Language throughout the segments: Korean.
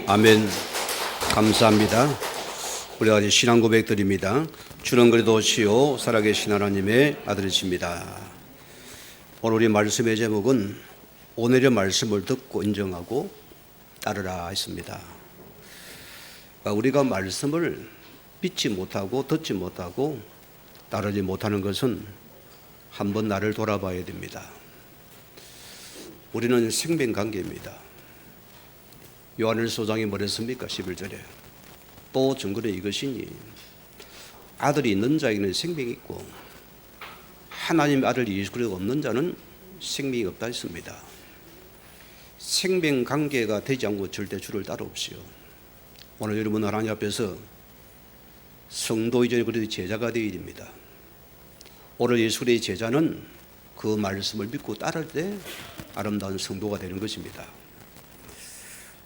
아멘. 감사합니다. 우리가 이제 신앙 고백 드립니다. 주는 그래도 시요 살아계신 하나님의 아들이십니다. 오늘 우리 말씀의 제목은 오늘의 말씀을 듣고 인정하고 따르라 했습니다. 우리가 말씀을 믿지 못하고 듣지 못하고 따르지 못하는 것은 한번 나를 돌아봐야 됩니다. 우리는 생명관계입니다. 요한일서장이 뭐랬습니까? 11절에 또 증거는 이것이니 아들이 있는 자에게는 생명이 있고 하나님의 아들 예수 그리스도가 없는 자는 생명이 없다 했습니다. 생명관계가 되지 않고 절대 주를 따라옵시오. 오늘 여러분 하나님 앞에서 성도 이전에 그래도 제자가 되어야 됩니다. 오늘 예수 그리스도의 제자는 그 말씀을 믿고 따를 때 아름다운 성도가 되는 것입니다.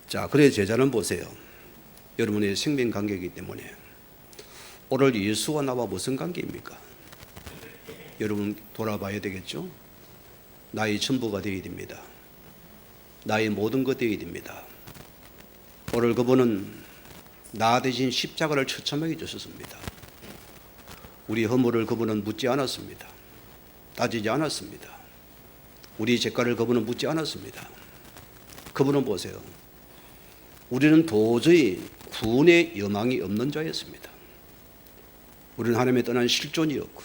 자, 그래 제자는 보세요. 여러분의 생명 관계이기 때문에 오늘 예수와 나와 무슨 관계입니까? 여러분 돌아봐야 되겠죠? 나의 전부가 되어야 됩니다. 나의 모든 것 되어야 됩니다. 오늘 그분은 나 대신 십자가를 처참하게 주셨습니다. 우리 허물을 그분은 묻지 않았습니다. 따지지 않았습니다. 우리 죄가를 그분은 묻지 않았습니다. 그분은 보세요. 우리는 도저히 구원의 여망이 없는 자였습니다. 우리는 하나님의 떠난 실존이었고,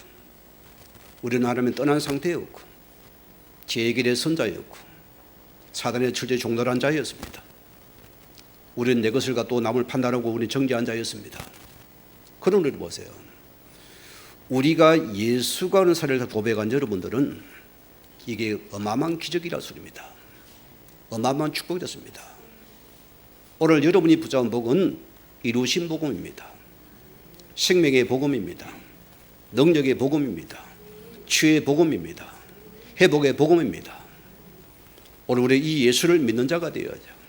우리는 하나님의 떠난 상태였고, 죄의 길의 선자였고, 사단의 철저히 종달한 자였습니다. 우리는 내 것을 갖고 남을 판단하고 우리는 정죄한 자였습니다. 그런 우리를 보세요. 우리가 예수가 하는 사례를 고백한 여러분들은 이게 어마어마한 기적이라 소리입니다. 어마어마한 축복이었습니다. 오늘 여러분이 붙잡은 복은 이루신 복음입니다. 생명의 복음입니다. 능력의 복음입니다. 치유의 복음입니다. 회복의 복음입니다. 오늘 우리 이 예수를 믿는 자가 되어야죠.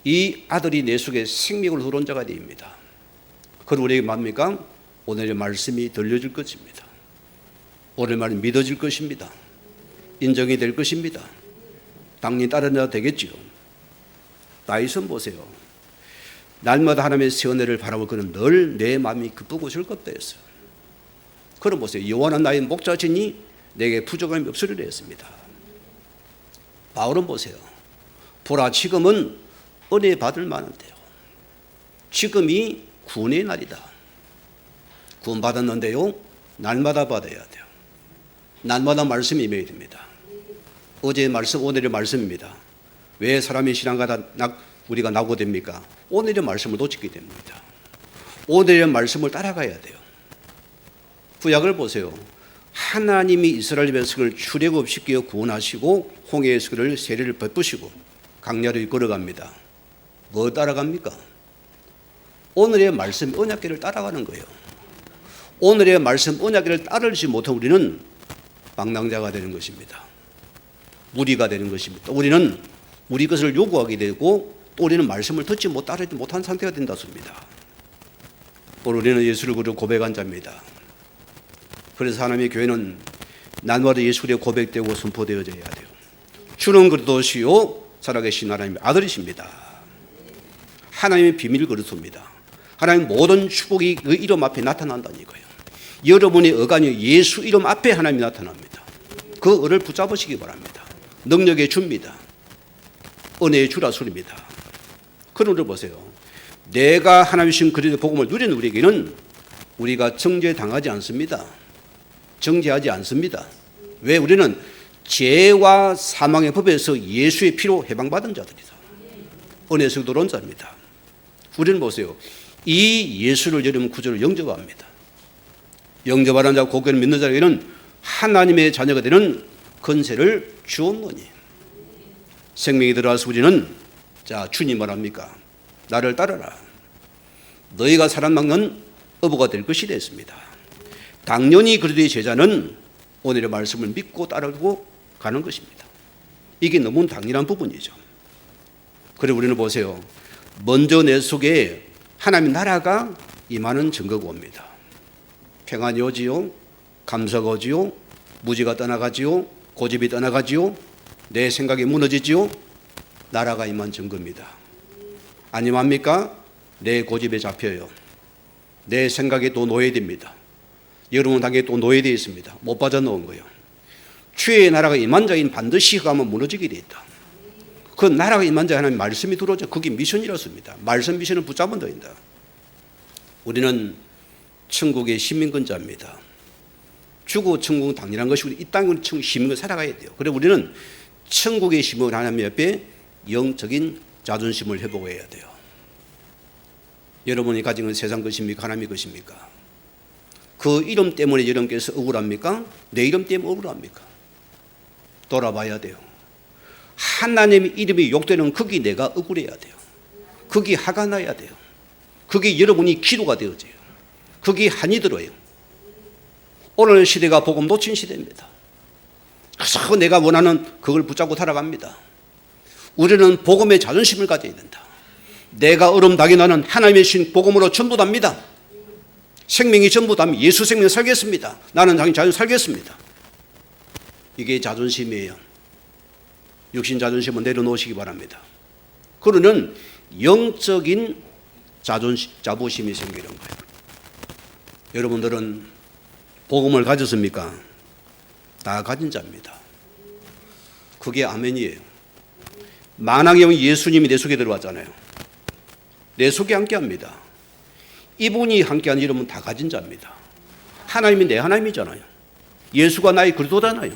이 아들이 내 속에 생명을 들어온 자가 됩니다. 그럼 우리에게 뭡니까? 오늘의 말씀이 들려질 것입니다. 오늘 말이 믿어질 것입니다. 인정이 될 것입니다. 당연히 따르는 되겠지요. 다윗은 보세요. 날마다 하나님의 새 은혜를 바라볼 그는 늘 내 마음이 기쁘고 즐겁다 했어요. 그럼 보세요. 여호와는 나의 목자시니 내게 부족함이 없으리라 했습니다. 바울은 보세요. 보라 지금은 은혜 받을 만한데요. 지금이 구원의 날이다. 구원 받았는데요. 날마다 받아야 돼요. 날마다 말씀이 임해야 됩니다. 어제의 말씀 오늘의 말씀입니다. 왜 사람이 신앙가다 우리가 나오게 됩니까? 오늘의 말씀을 놓치게 됩니다. 오늘의 말씀을 따라가야 돼요. 구약을 보세요. 하나님이 이스라엘 백성을 출애굽시켜 구원하시고 홍해에서 그를 세례를 베푸시고 강야를 이끌어갑니다. 뭐 따라갑니까? 오늘의 말씀 언약궤를 따라가는 거예요. 오늘의 말씀 언약궤를 따르지 못한 우리는 방랑자가 되는 것입니다. 무리가 되는 것입니다. 우리는 우리 것을 요구하게 되고 또 우리는 말씀을 듣지 따르지 못한 상태가 된다 습니다. 오늘 우리는 예수를 고백한 자입니다. 그래서 하나님의 교회는 날마다 예수의 고백되고 선포되어져야 돼요. 주는 그리스도시요 살아계신 하나님의 아들이십니다. 하나님의 비밀 그리스도입니다. 하나님 모든 축복이 그 이름 앞에 나타난다는 거예요. 여러분의 어간이 예수 이름 앞에 하나님이 나타납니다. 그 을을 붙잡으시기 바랍니다. 능력의 주입니다. 은혜의 주라 소리입니다. 그런 우리를 보세요. 내가 하나님 주신 그리스도의 복음을 누리는 우리에게는 우리가 정죄당하지 않습니다. 정죄하지 않습니다. 왜? 우리는 죄와 사망의 법에서 예수의 피로 해방받은 자들이다. 은혜에서 들어온 자입니다. 우리는 보세요. 이 예수를 여러분 구주로 영접합니다. 영접하는 자 고개를 믿는 자에게는 하나님의 자녀가 되는 권세를 주옵노니 생명이 들어와서 우리는 자 주님 합니까? 나를 따르라. 너희가 사랑받는 어부가 될 것이 됐습니다. 당연히 그리스도의 제자는 오늘의 말씀을 믿고 따르고 가는 것입니다. 이게 너무 당연한 부분이죠. 그리고 우리는 보세요. 먼저 내 속에 하나님의 나라가 임하는 증거가 옵니다. 평안이 오지요. 감사가 오지요. 무지가 떠나가지요. 고집이 떠나가지요. 내 생각이 무너지지요. 나라가 임한 증거입니다. 아니합니까? 내 고집에 잡혀요. 내 생각에 또 노예됩니다. 여러분 당에 또 노예되어 있습니다. 못 빠져나온 거예요. 주의 나라가 임한 자인 반드시 가면 무너지게 되어 있다. 그 나라가 임한 자 하나님 말씀이 들어오죠. 그게 미션이라습니다. 말씀 미션을 붙잡으면 된다. 우리는 천국의 시민권자입니다. 주고 천국은 당연한 것이고 이 땅은 시민권 살아가야 돼요. 그래서 우리는 천국의 시민을 하나님 옆에 영적인 자존심을 회복해야 돼요. 여러분이 가진 건 세상 것입니까? 하나님의 것입니까? 그 이름 때문에 여러분께서 억울합니까? 내 이름 때문에 억울합니까? 돌아봐야 돼요. 하나님의 이름이 욕되는 거기 내가 억울해야 돼요. 거기 화가 나야 돼요. 그게 여러분이 기도가 되어져요. 그게 한이 들어요. 오늘 시대가 복음 놓친 시대입니다. 그래서 내가 원하는 그걸 붙잡고 살아갑니다. 우리는 복음의 자존심을 가져야 된다. 내가 어름다게 나는 하나님의 신 복음으로 전부 답니다. 생명이 전부 답니다. 예수 생명 살겠습니다. 나는 당연히 자존 살겠습니다. 이게 자존심이에요. 육신 자존심은 내려놓으시기 바랍니다. 그러면 영적인 자부심이 생기는 거예요. 여러분들은 복음을 가졌습니까? 다 가진 자입니다. 그게 아멘이에요. 만왕의 영 예수님이 내 속에 들어왔잖아요. 내 속에 함께합니다. 이분이 함께하는 여러분 다 가진 자입니다. 하나님이 내 하나님이잖아요. 예수가 나의 그리스도잖아요.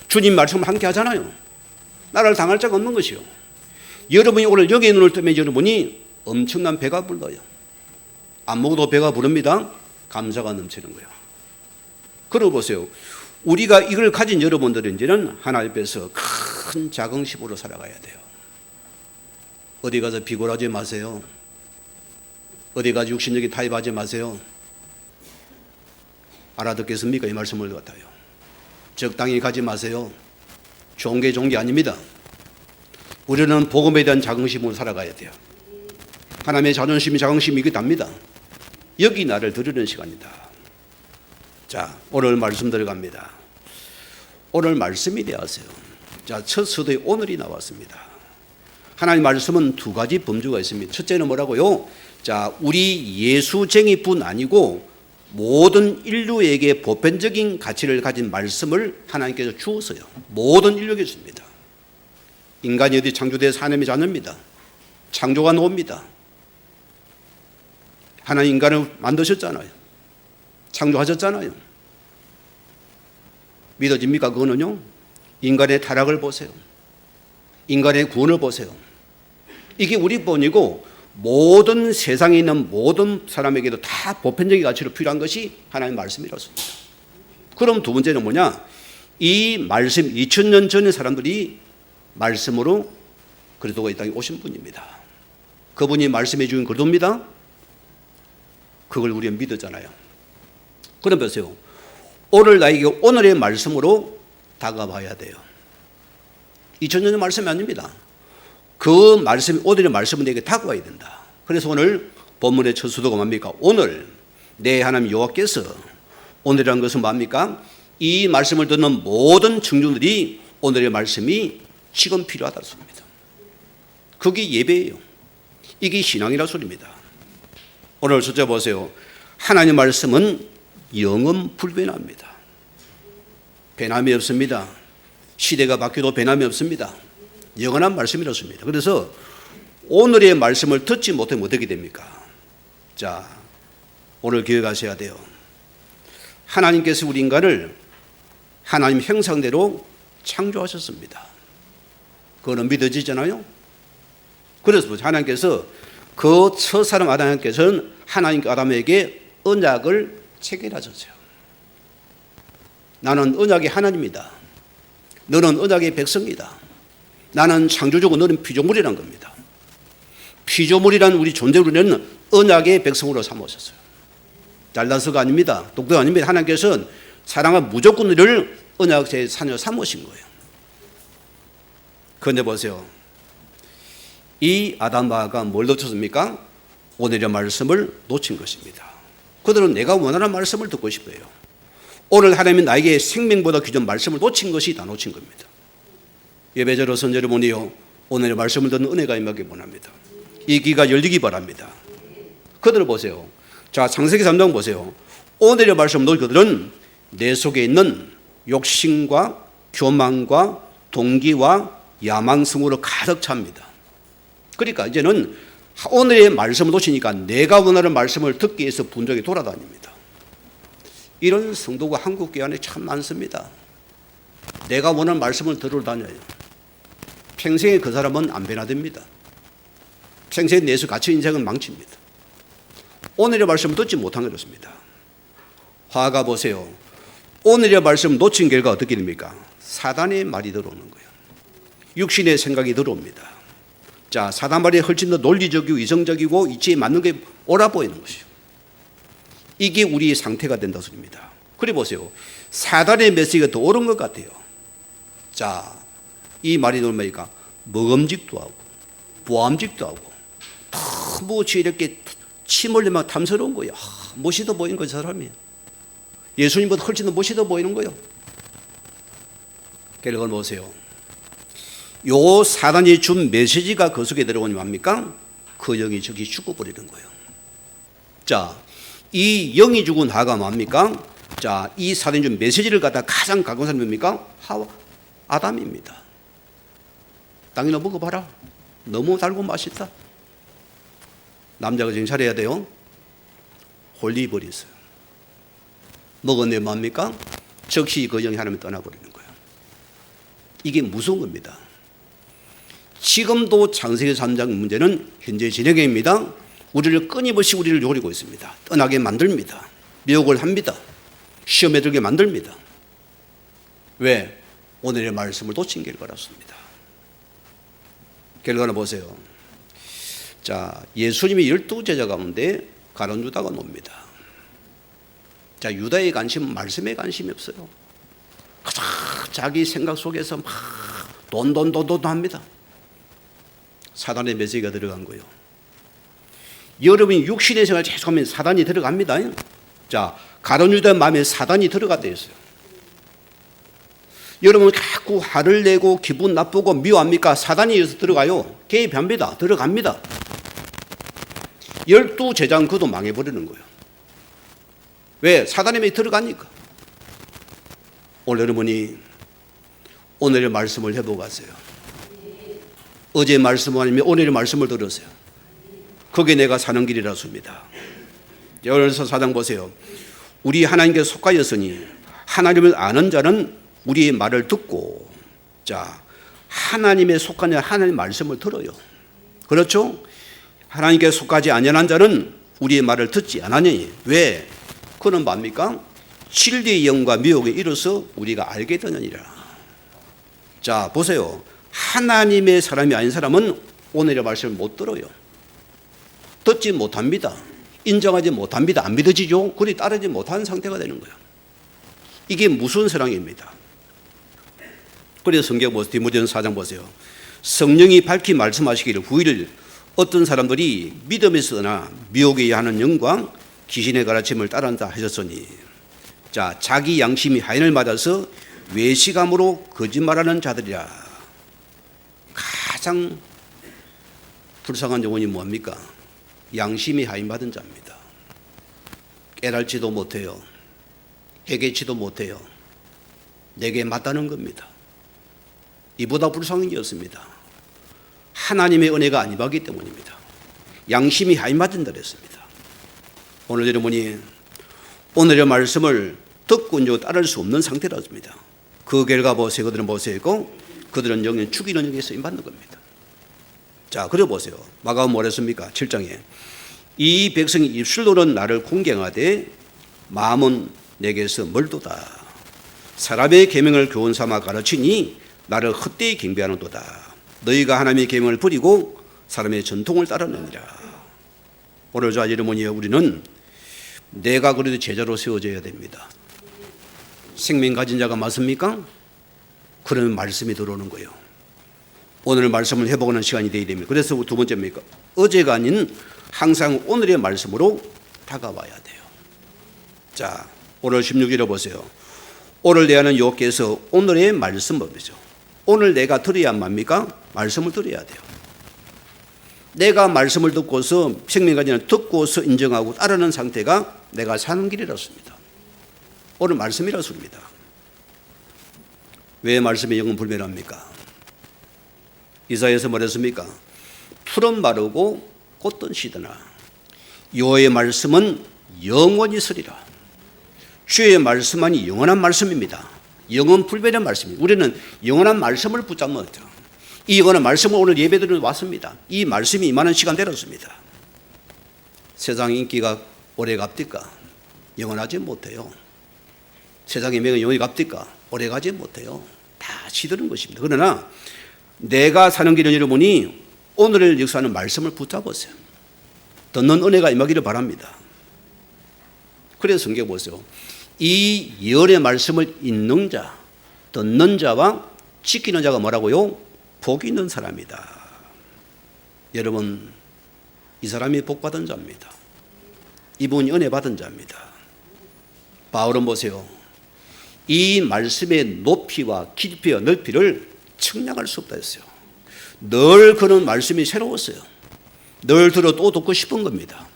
주님 말씀을 함께하잖아요. 나를 당할 자가 없는 것이요. 여러분이 오늘 여기에 눈을 뜨면 여러분이 엄청난 배가 불러요. 안 먹어도 배가 부릅니다. 감사가 넘치는 거예요. 그러고 보세요. 우리가 이걸 가진 여러분들은 이제는 하나님 앞에서 큰 자긍심으로 살아가야 돼요. 어디 가서 비굴하지 마세요. 어디 가서 육신적인 타협하지 마세요. 알아듣겠습니까? 이 말씀을 갖다요. 적당히 가지 마세요. 좋은 게 좋은 게 아닙니다. 우리는 복음에 대한 자긍심으로 살아가야 돼요. 하나님의 자존심이 자긍심이 이게 답니다. 여기 나를 드리는 시간이다. 자, 오늘 말씀 들어갑니다. 오늘 말씀이 되었어요. 자, 첫 서두에 오늘이 나왔습니다. 하나님 말씀은 두 가지 범주가 있습니다. 첫째는 뭐라고요? 자, 우리 예수쟁이뿐 아니고 모든 인류에게 보편적인 가치를 가진 말씀을 하나님께서 주었어요. 모든 인류에게 줍니다. 인간이 어디 창조돼서 하나님의 자녀입니다. 창조가 노입니다. 하나님 인간을 만드셨잖아요. 창조하셨잖아요. 믿어집니까? 그거는요. 인간의 타락을 보세요. 인간의 구원을 보세요. 이게 우리 뿐이고 모든 세상에 있는 모든 사람에게도 다 보편적인 가치로 필요한 것이 하나님의 말씀이라습니다. 그럼 두 번째는 뭐냐? 이 말씀 2000년 전의 사람들이 말씀으로 그리스도가 이 땅에 오신 분입니다. 그분이 말씀해 주신 그리스도입니다. 그걸 우리가 믿었잖아요. 그럼 보세요. 오늘 나에게 오늘의 말씀으로 다가와야 돼요. 2000년 전 말씀이 아닙니다. 그 말씀, 오늘의 말씀은 내게 다가와야 된다. 그래서 오늘 본문의 첫 수도가 뭡니까? 오늘 내 하나님 여호와께서, 오늘이라는 것은 뭡니까? 이 말씀을 듣는 모든 청중들이 오늘의 말씀이 지금 필요하다 소리입니다. 그게 예배예요. 이게 신앙이라 소리입니다. 오늘 첫째 보세요. 하나님 말씀은 영원 불변합니다. 변함이 없습니다. 시대가 바뀌어도 변함이 없습니다. 영원한 말씀이었습니다. 그래서 오늘의 말씀을 듣지 못하면 어떻게 됩니까? 자, 오늘 기억하셔야 돼요. 하나님께서 우리 인간을 하나님 형상대로 창조하셨습니다. 그거는 믿어지잖아요. 그래서 하나님께서 그 첫 사람 아담께서는 하나님 아담에게 언약을 체결하셨어요. 나는 언약의 하나님이다. 너는 언약의 백성이다. 나는 창조주고 너는 피조물이란 겁니다. 피조물이란 우리 존재로는 언약의 백성으로 삼으셨어요. 잘나서가 아닙니다. 독도가 아닙니다. 하나님께서는 사랑한 무조건을 언약의 자녀 삼으신 거예요. 그런데 보세요. 이 아담바가 뭘 놓쳤습니까? 오늘의 말씀을 놓친 것입니다. 그들은 내가 원하는 말씀을 듣고 싶어요. 오늘 하나님이 나에게 생명보다 귀한 말씀을 놓친 것이 다 놓친 겁니다. 예배자로서는 여러분이요, 오늘의 말씀을 듣는 은혜가 임하기 원합니다. 이 귀가 열리기 바랍니다. 그들을 보세요. 자, 창세기 3장 보세요. 오늘의 말씀 놓은 그들은 내 속에 있는 욕심과 교만과 동기와 야망성으로 가득 찹니다. 그러니까 이제는 오늘의 말씀을 놓치니까 내가 원하는 말씀을 듣기 위해서 분적에 돌아다닙니다. 이런 성도가 한국교회 안에 참 많습니다. 내가 원하는 말씀을 들으러 다녀요. 평생에 그 사람은 안 변화됩니다. 평생에 내수 갇혀 인생은 망칩니다. 오늘의 말씀을 듣지 못한 게 그렇습니다. 화가 보세요. 오늘의 말씀을 놓친 결과 어떻게 됩니까? 사단의 말이 들어오는 거예요. 육신의 생각이 들어옵니다. 자, 사단 말이 훨씬 더 논리적이고 이성적이고 이치에 맞는 게 옳아 보이는 것이요. 이게 우리의 상태가 된다 소리입니다. 그래 보세요. 사단의 메시지가 더 옳은 것 같아요. 자, 이 말이 들어오니까 먹음직도 하고 보암직도 하고 무엇이 이렇게 침 흘리면 탐스러운 거예요. 멋있어 보이는 거예요, 사람이. 예수님보다 훨씬 더 멋있어 보이는 거예요. 결과를 보세요. 요 사단이 준 메시지가 그 속에 들어오니 뭡니까? 그 영이 저기 죽어버리는 거예요. 자, 이 영이 죽은 하가 뭡니까? 자, 이 사단이 준 메시지를 갖다 가장 갖고 온 사람이 뭡니까? 아담입니다. 땅이나 먹어봐라. 너무 달고 맛있다. 남자가 정신 차려야 돼요. 홀리버렸어요. 먹었네 뭡니까? 즉시 그 영이 하나님 떠나버리는 거예요. 이게 무서운 겁니다. 지금도 창세기 3장 문제는 현재 진행형입니다. 우리를 끊임없이 우리를 노리고 있습니다. 떠나게 만듭니다. 미혹을 합니다. 시험에 들게 만듭니다. 왜? 오늘의 말씀을 놓친 결과라습니다. 결과는 보세요. 자, 예수님이 12제자 가운데 가룟 유다가 놉니다. 자, 유다의 관심은 말씀에 관심이 없어요. 자기 생각 속에서 막 돈 합니다. 사단의 메시지가 들어간 거예요. 여러분이 육신의 생활을 계속하면 사단이 들어갑니다. 자, 가룟 유다의 마음에 사단이 들어갔다 했어요. 여러분 자꾸 화를 내고 기분 나쁘고 미워합니까? 사단이 여기서 들어가요. 개입합니다. 들어갑니다. 12제자는 그도 망해버리는 거예요. 왜? 사단의 마음에 들어가니까. 오늘 여러분이 오늘의 말씀을 해보고 가세요. 어제 말씀 아니면 오늘의 말씀을 들으세요. 그게 내가 사는 길이라습니다. 여기서 4장 보세요. 우리 하나님께 속하였으니 하나님을 아는 자는 우리의 말을 듣고, 자, 하나님의 속한 자 하나님의 말씀을 들어요. 그렇죠? 하나님께 속하지 아니한 자는 우리의 말을 듣지 않으니. 왜? 그는 뭡니까? 진리의 영과 미혹에 이르러서 우리가 알게 되느니라. 자, 보세요. 하나님의 사람이 아닌 사람은 오늘의 말씀을 못 들어요. 듣지 못합니다. 인정하지 못합니다. 안 믿어지죠? 그리 따르지 못하는 상태가 되는 거예요. 이게 무슨 사랑입니다. 그래서 성경 보세요. 디모데전서 4장 보세요. 성령이 밝히 말씀하시기를 후일 어떤 사람들이 믿음에서 떠나 미혹에 의하는 영광 귀신의 가르침을 따른다 하셨으니, 자, 자기 양심이 하인을 맞아서 외식함으로 거짓말하는 자들이라. 가장 불쌍한 영혼이 뭡니까? 양심이 하인받은 자입니다. 깨달지도 못해요. 회개치도 못해요. 내게 맞다는 겁니다. 이보다 불쌍한 게 없습니다. 하나님의 은혜가 안 임하기 때문입니다. 양심이 하인받은다 그랬습니다. 오늘 여러분이 오늘의 말씀을 듣고 이제 따를 수 없는 상태라습니다. 그 결과 보세요. 그들은 보세요. 그들은 영영 죽이는 영에 쓰임받는 겁니다. 자, 그래 보세요. 마가음 뭐랬습니까? 7장에 이 백성이 입술로는 나를 공경하되 마음은 내게서 멀도다. 사람의 계명을 교훈 삼아 가르치니 나를 헛되이 경배하는도다. 너희가 하나님의 계명을 버리고 사람의 전통을 따르느니라. 오늘 저 여러분이여, 우리는 내가 그래도 제자로 세워져야 됩니다. 생명 가진 자가 맞습니까? 그러면 말씀이 들어오는 거예요. 오늘 말씀을 해보는 시간이 되어야 됩니다. 그래서 두 번째입니까? 어제가 아닌 항상 오늘의 말씀으로 다가와야 돼요. 자, 오늘 16절에 보세요. 오늘 내하는 여호와께서 오늘의 말씀 법이죠. 오늘 내가 들어야 맙니까? 말씀을 들어야 돼요. 내가 말씀을 듣고서 생명까지는 듣고서 인정하고 따르는 상태가 내가 사는 길이라습니다. 오늘 말씀이라습니다. 왜 말씀이 영은 불멸합니까? 이사야에서 뭐랬습니까? 풀은 마르고 꽃은 시드나 여호와의 말씀은 영원히 서리라. 주의 말씀만이 영원한 말씀입니다. 영원 불변의 말씀입니다. 우리는 영원한 말씀을 붙잡는 거죠. 이 영원한 말씀을 오늘 예배드리러 왔습니다. 이 말씀이 임하는 시간 되었습니다. 세상 인기가 오래 갑니까? 영원하지 못해요. 세상의 명예 영원히 갑니까? 오래 가지 못해요. 다 시드는 것입니다. 그러나 내가 사는 길은 여러분이 오늘을 역사하는 말씀을 붙잡으세요. 듣는 은혜가 임하기를 바랍니다. 그래서 성경 보세요. 이 예언의 말씀을 읽는 자, 듣는 자와 지키는 자가 뭐라고요? 복이 있는 사람이다. 여러분, 이 사람이 복받은 자입니다. 이분이 은혜 받은 자입니다. 바울은 보세요. 이 말씀의 높이와 깊이와 넓이를 측량할 수 없다 했어요. 늘 그런 말씀이 새로웠어요. 늘 들어 또 듣고 싶은 겁니다.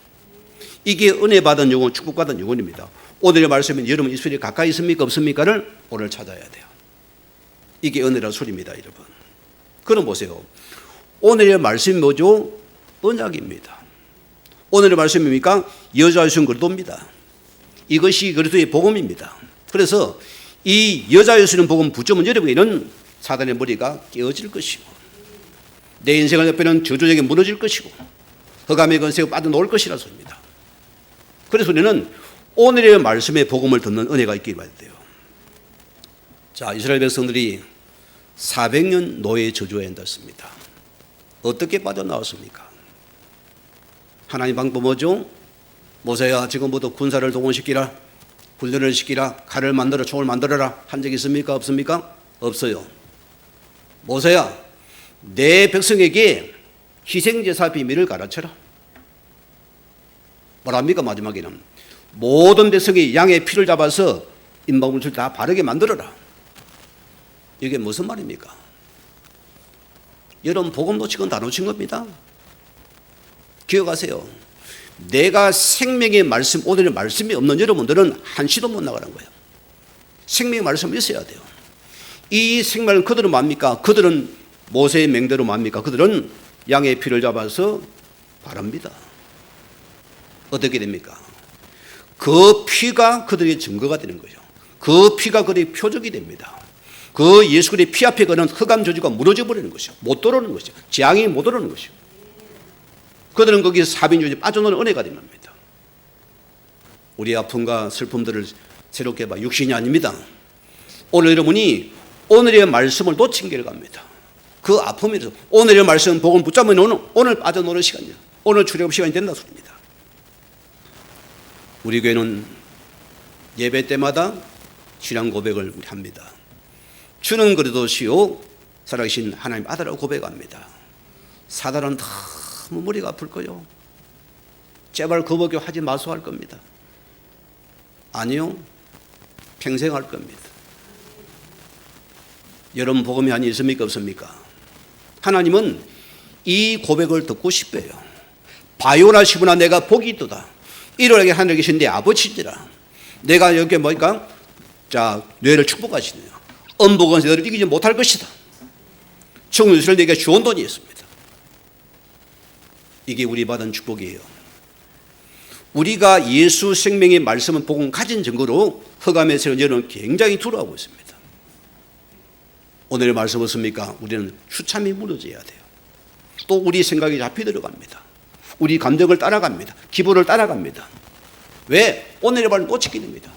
이게 은혜 받은 영혼, 축복받은 영혼입니다. 오늘의 말씀은 여러분 이 소리 가까이 있습니까 없습니까를 오늘 찾아야 돼요. 이게 은혜라는 소리입니다, 여러분. 그럼 보세요. 오늘의 말씀이 뭐죠? 언약입니다. 오늘의 말씀입니까? 여호와 주신 그리스도입니다. 이것이 그리스도의 복음입니다. 그래서 이 여호와 주시는 복음 붙잡은 여러분에게는 사단의 머리가 깨어질 것이고 내 인생을 옆에는 저주에게 무너질 것이고 흑암의 권세가 빠져나올 것이라 소리입니다. 그래서 우리는 오늘의 말씀의 복음을 듣는 은혜가 있기를 바라야 돼요. 자, 이스라엘 백성들이 400년 노예의 저주에 앉았습니다. 어떻게 빠져나왔습니까? 하나님 방법 뭐죠? 모세야 지금부터 군사를 동원시키라, 훈련을 시키라, 칼을 만들어 총을 만들어라 한 적 있습니까? 없습니까? 없어요. 모세야 내 백성에게 희생제사 비밀을 가르쳐라. 뭐랍니까? 마지막에는 모든 백성이 양의 피를 잡아서 인방울을 다 바르게 만들어라. 이게 무슨 말입니까? 여러분 복음 놓치건 다 놓친 겁니다. 기억하세요. 내가 생명의 말씀, 오늘의 말씀이 없는 여러분들은 한시도 못 나가는 거예요. 생명의 말씀이 있어야 돼요. 이 생명을 그들은 뭡니까? 그들은 모세의 맹대로 뭡니까? 그들은 양의 피를 잡아서 바릅니다. 어떻게 됩니까? 그 피가 그들의 증거가 되는 거죠. 그 피가 그들의 표적이 됩니다. 그 예수 그리스도의 피 앞에 거는 흑암 저주가 무너져 버리는 것이죠. 못 들어오는 것이죠. 재앙이 못 들어오는 것이죠. 그들은 거기서 사빈주의에 빠져나오는 은혜가 됩니다. 우리의 아픔과 슬픔들을 새롭게 봐 육신이 아닙니다. 오늘 여러분이 오늘의 말씀을 놓친 길을 갑니다. 그 아픔에서 오늘의 말씀 복음 붙잡으면 오늘 빠져나오는 시간이에요. 오늘 출애굽 시간이 된다 소리입니다. 우리 교회는 예배 때마다 신앙 고백을 합니다. 주는 그리스도시요 살아계신 하나님 아들이라고 고백합니다. 사단은 너무 머리가 아플 거요. 제발 거북이 하지 마소 할 겁니다. 아니요. 평생 할 겁니다. 여러분 복음이 아니 있습니까 없습니까? 하나님은 이 고백을 듣고 싶어요. 바요나 시부나 내가 복이 있도다. 이러하게 하늘에 계신 내 아버지니라. 내가 여기 뭐니까 자 뇌를 축복하시네요. 음복은 너를 이기지 못할 것이다. 청유수를 내게 주온 돈이 있습니다. 이게 우리 받은 축복이에요. 우리가 예수 생명의 말씀은 복음 가진 증거로 흑암에서 여러분 굉장히 두려워하고 있습니다. 오늘의 말씀 없습니까? 우리는 추참이 무너져야 돼요. 또 우리 생각이 잡히 들어갑니다. 우리 감정을 따라갑니다. 기분을 따라갑니다. 왜? 오늘의 말을 놓치게 됩니다.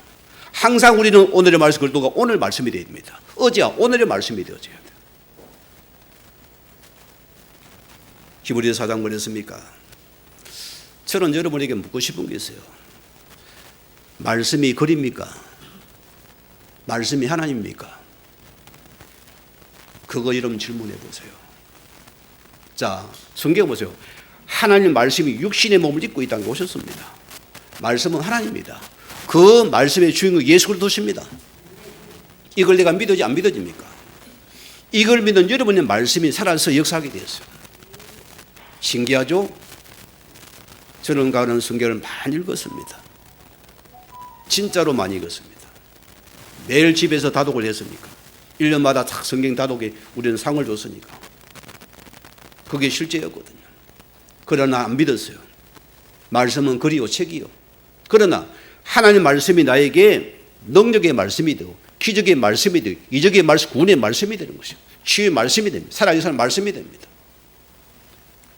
항상 우리는 오늘의 말씀을 두고 오늘 말씀이 되어야 됩니다. 어제야 오늘의 말씀이 되어져야 돼요. 히브리서 4장 뭐랬습니까? 저는 여러분에게 묻고 싶은 게 있어요. 말씀이 글입니까? 말씀이 하나님입니까? 그거 여러분 질문해 보세요. 자, 성경 보세요. 하나님 말씀이 육신의 몸을 입고 이 땅에 오셨습니다. 말씀은 하나님입니다. 그 말씀의 주인공 예수 그리스도십니다. 이걸 내가 믿어지 안 믿어집니까? 이걸 믿는 여러분의 말씀이 살아서 역사하게 되었어요. 신기하죠? 저는 가는 성경을 많이 읽었습니다. 진짜로 많이 읽었습니다. 매일 집에서 다독을 했으니까 1년마다 딱 성경 다독에 우리는 상을 줬으니까 그게 실제였거든요. 그러나 안 믿었어요. 말씀은 글이요 책이요. 그러나 하나님 말씀이 나에게 능력의 말씀이 되고 기적의 말씀이 되고 이적의 말씀, 구원의 말씀이 되는 것이요. 치유의 말씀이 됩니다. 살아계신 말씀이 됩니다.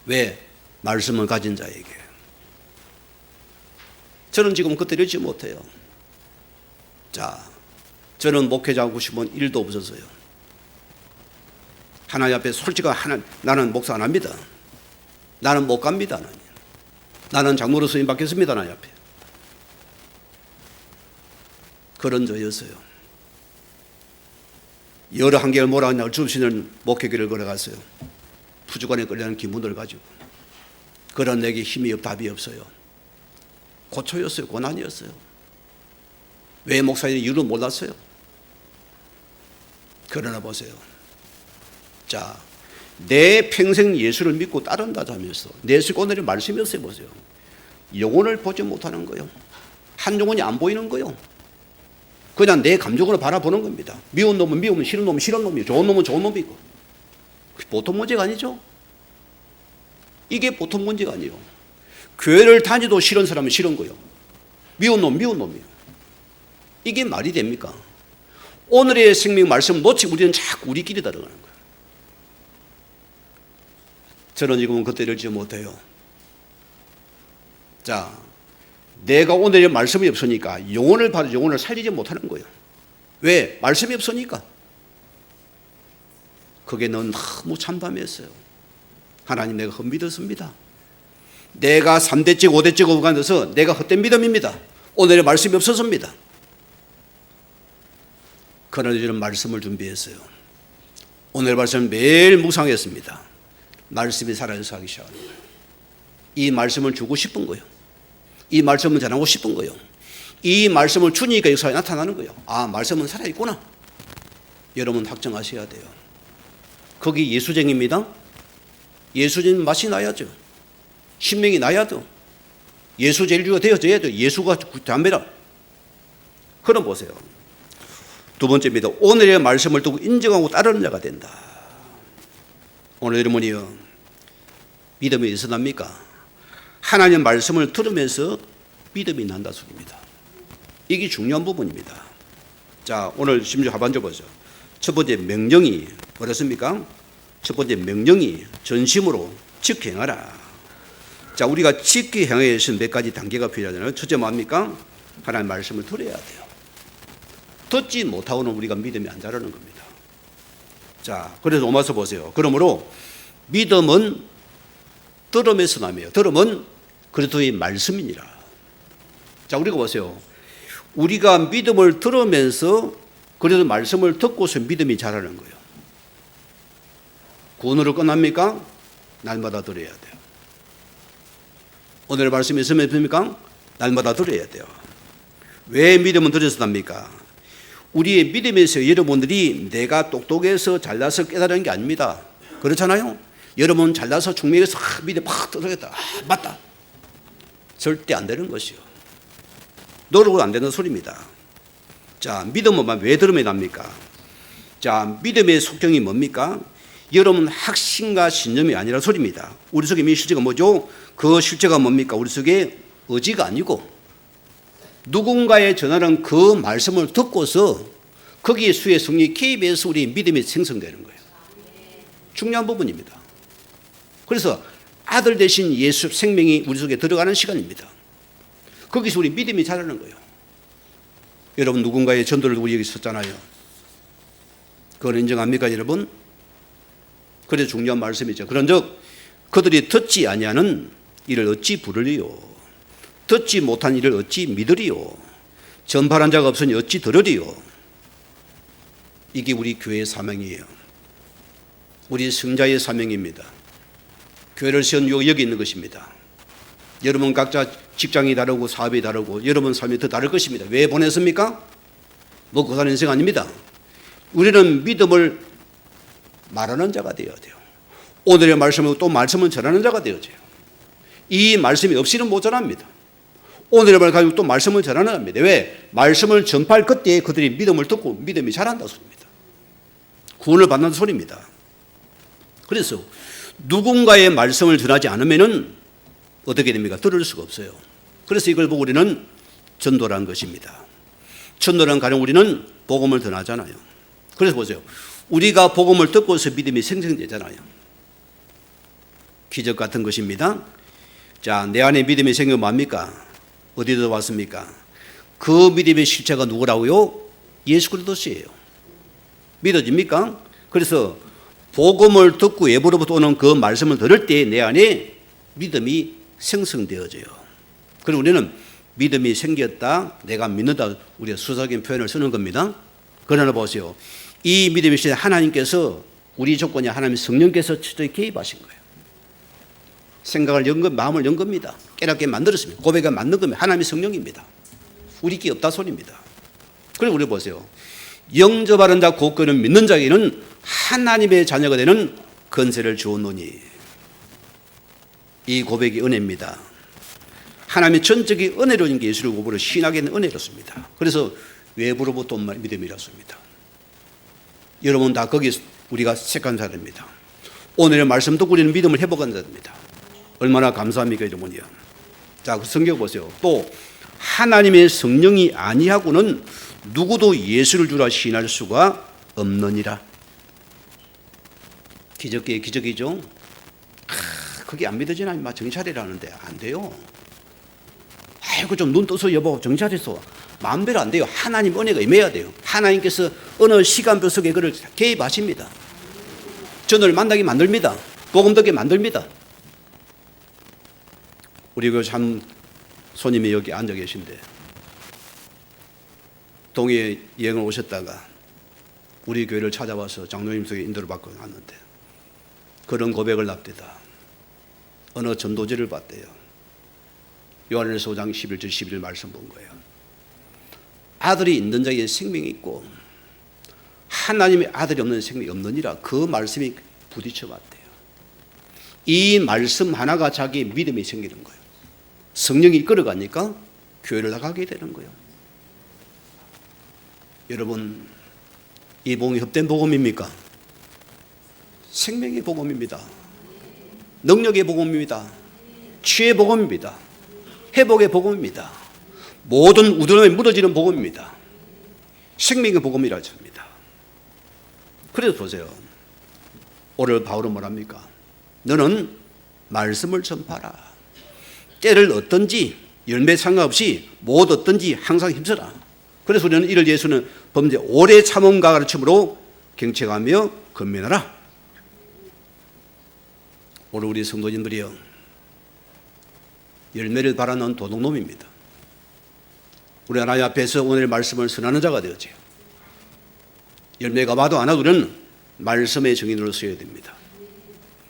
왜? 말씀을 가진 자에게. 저는 지금 그때 읽지 못해요. 자, 저는 목회자 하고 싶은 일도 없었어요. 하나님 앞에 솔직한 나는 목사 안 합니다. 나는 못 갑니다. 나는 장로로 스님 받겠습니다. 하나님 앞에. 그런 저였어요. 여러 한계를 몰아가냐 어쩔 수 없이 목회길을 걸어갔어요. 투주간에 끌려는 기분을 가지고. 그런 내게 힘이 답이 없어요. 고초였어요. 고난이었어요. 왜 목사님 이유를 몰랐어요. 그러나 보세요. 자, 내 평생 예수를 믿고 따른다자면서 내 속에 오늘의 말씀이었어요. 보세요. 영혼을 보지 못하는 거요. 한 영혼이 안 보이는 거요. 그냥 내 감정으로 바라보는 겁니다. 미운 놈은 미우면 싫은 놈은 싫은 놈이고 좋은 놈은 좋은 놈이고. 보통 문제가 아니죠. 이게 보통 문제가 아니에요. 교회를 다니도 싫은 사람은 싫은 거예요. 미운 놈 미운 놈이에요. 이게 말이 됩니까? 오늘의 생명 말씀 놓치고 우리는 자꾸 우리끼리 다뤄가는 거예요. 저는 지금은 그때를 읽지 못해요. 자, 내가 오늘의 말씀이 없으니까 영혼을 받아 영혼을 살리지 못하는 거예요. 왜? 말씀이 없으니까. 그게 넌 너무 참담했어요. 하나님 내가 헛믿었습니다. 내가 3대째 5대째 오가면서 내가 헛된 믿음입니다. 오늘의 말씀이 없어서입니다. 그러나 저는 말씀을 준비했어요. 오늘 말씀을 매일 묵상했습니다. 말씀이 살아서 하기 시작하는 거예요. 이 말씀을 주고 싶은 거예요. 이 말씀을 전하고 싶은 거예요. 이 말씀을 주니까 역사에 나타나는 거예요. 아, 말씀은 살아있구나. 여러분 확정하셔야 돼요. 거기 예수쟁입니다. 예수쟁 맛이 나야죠. 신명이 나야죠. 예수 제일주가 되어져야죠. 예수가 담배라. 그럼 보세요. 두 번째입니다. 오늘의 말씀을 두고 인정하고 따르는 자가 된다. 오늘 여러분이요, 믿음이 어디서 납니까? 하나님 말씀을 들으면서 믿음이 난다 소리입니다. 이게 중요한 부분입니다. 자, 오늘 심지어 하반절 보죠. 첫 번째 명령이 뭐랬습니까? 첫 번째 명령이 전심으로 지켜 행하라. 자, 우리가 지켜 행하기 위해서는 몇 가지 단계가 필요하잖아요. 첫째 뭡니까? 하나님 말씀을 들어야 돼요. 듣지 못하고는 우리가 믿음이 안 자라는 겁니다. 자, 그래서 오마서 보세요. 그러므로 믿음은 들음에서 나며요. 들음은 그리스도의 말씀이니라. 자, 우리가 보세요. 우리가 믿음을 들으면서 그래도 말씀을 듣고서 믿음이 자라는 거예요. 구원으로 끝납니까? 날마다 들어야 돼요. 오늘 말씀이 있으면 됩니까? 날마다 들어야 돼요. 왜 믿음은 들어서 납니까? 우리의 믿음에서 여러분들이 내가 똑똑해서 잘나서 깨달은 게 아닙니다. 그렇잖아요? 여러분 잘나서 중명에서 믿음 팍 들어겠다. 맞다. 절대 안 되는 것이요. 노력은 안 되는 소리입니다. 자, 믿음은 왜 들으면 납니까? 자, 믿음의 속경이 뭡니까? 여러분 확신과 신념이 아니라 소리입니다. 우리 속에 믿는 실제가 뭐죠? 그 실제가 뭡니까? 우리 속에 의지가 아니고 누군가의 전하는 그 말씀을 듣고서 거기에 수의 성령이 개입해서 우리 믿음이 생성되는 거예요. 중요한 부분입니다. 그래서 아들 대신 예수 생명이 우리 속에 들어가는 시간입니다. 거기서 우리 믿음이 자라는 거예요. 여러분 누군가의 전도를 우리 여기 썼잖아요. 그걸 인정합니까 여러분? 그래서 중요한 말씀이죠. 그런즉 그들이 듣지 아니하는 이를 어찌 부르리요? 듣지 못한 이를 어찌 믿으리요? 전파한 자가 없으니 어찌 들으리요? 이게 우리 교회의 사명이에요. 우리 성자의 사명입니다. 교회를 세운 여기 있는 것입니다. 여러분 각자 직장이 다르고 사업이 다르고 여러분 삶이 더 다를 것입니다. 왜 보냈습니까? 먹고 사는 인생 아닙니다. 우리는 믿음을 말하는 자가 되어야 돼요. 오늘의 말씀을 또 말씀을 전하는 자가 되어져요. 이 말씀이 없이는 못 전합니다. 오늘의 말 가지고 또 말씀을 전하는 겁니다. 왜? 말씀을 전파할 그때에 그들이 믿음을 듣고 믿음이 자란다 소리입니다. 구원을 받는 소리입니다. 그래서 누군가의 말씀을 전하지 않으면은 어떻게 됩니까? 들을 수가 없어요. 그래서 이걸 보고 우리는 전도라는 것입니다. 전도라는 가령 우리는 복음을 전하잖아요. 그래서 보세요. 우리가 복음을 듣고서 믿음이 생성되잖아요. 기적 같은 것입니다. 자, 내 안에 믿음이 생기면 뭡니까? 어디서 왔습니까? 그 믿음의 실체가 누구라고요? 예수 그리스도시예요. 믿어집니까? 그래서 복음을 듣고 외부로부터 오는 그 말씀을 들을 때 내 안에 믿음이 생성되어져요. 그리고 우리는 믿음이 생겼다, 내가 믿는다, 우리가 수사적인 표현을 쓰는 겁니다. 그러나 보세요. 이 믿음의 실체 하나님께서 우리 조건이 하나님 성령께서 철저히 개입하신 거예요. 생각을 연 것, 마음을 연 겁니다. 깨닫게 만들었습니다. 고백을 만든 겁니다. 하나님의 성령입니다. 우리 게 없다 소리입니다. 그리고 우리 보세요. 영접하는 자 곧 그는 믿는 자에게는 하나님의 자녀가 되는 권세를 주었노니. 이 고백이 은혜입니다. 하나님의 전적인 은혜로운 게 예수를 고백으로 신하게 은혜롭습니다. 그래서 외부로부터 온 믿음이라습니다. 여러분 다 거기에 우리가 색한 자입니다. 오늘의 말씀 듣고 우리는 믿음을 회복한 자입니다. 얼마나 감사합니까, 여러분이요. 자, 그 성경 보세요. 또 하나님의 성령이 아니하고는 누구도 예수를 주라 시인할 수가 없느니라. 기적계의 기적이죠. 그게 안 믿어지나 임마 정찰이라는데 안 돼요. 아이고 좀 눈 떠서 여보 정찰해서 마음대로 안 돼요. 하나님 은혜가 임해야 돼요. 하나님께서 어느 시간표 속에 그를 개입하십니다. 저를 만나게 만듭니다. 복음 듣게 만듭니다. 우리 그 참 손님이 여기 앉아 계신데 동해 여행을 오셨다가 우리 교회를 찾아와서 장로님 속에 인도를 받고 갔는데 그런 고백을 납니다. 어느 전도지를 봤대요. 요한일서 5장 11절 11절 말씀 본 거예요. 아들이 있는 자에게 생명이 있고 하나님의 아들이 없는 생명이 없느니라. 그 말씀이 부딪혀 봤대요. 이 말씀 하나가 자기의 믿음이 생기는 거예요. 성령이 이끌어가니까 교회를 나가게 되는 거예요. 여러분, 이 복음이 헛된 복음입니까? 생명의 복음입니다. 능력의 복음입니다. 치유의 복음입니다. 회복의 복음입니다. 모든 우두름에 묻어지는 복음입니다. 생명의 복음이라 합니다. 그래서 보세요. 오늘 바울은 뭐랍니까? 너는 말씀을 전파라. 때를 얻든지 열매 상관없이 못 얻든지 항상 힘써라. 그래서 우리는 이를 예수는 범죄 오래 참음과 가르침으로 경책하며 권면하라. 오늘 우리 성도님들이요, 열매를 바라는 도둑놈입니다. 우리 하나님 앞에서 오늘 말씀을 선하는 자가 되어져요. 열매가 와도 안 와도 우리는 말씀의 증인으로 서야 됩니다.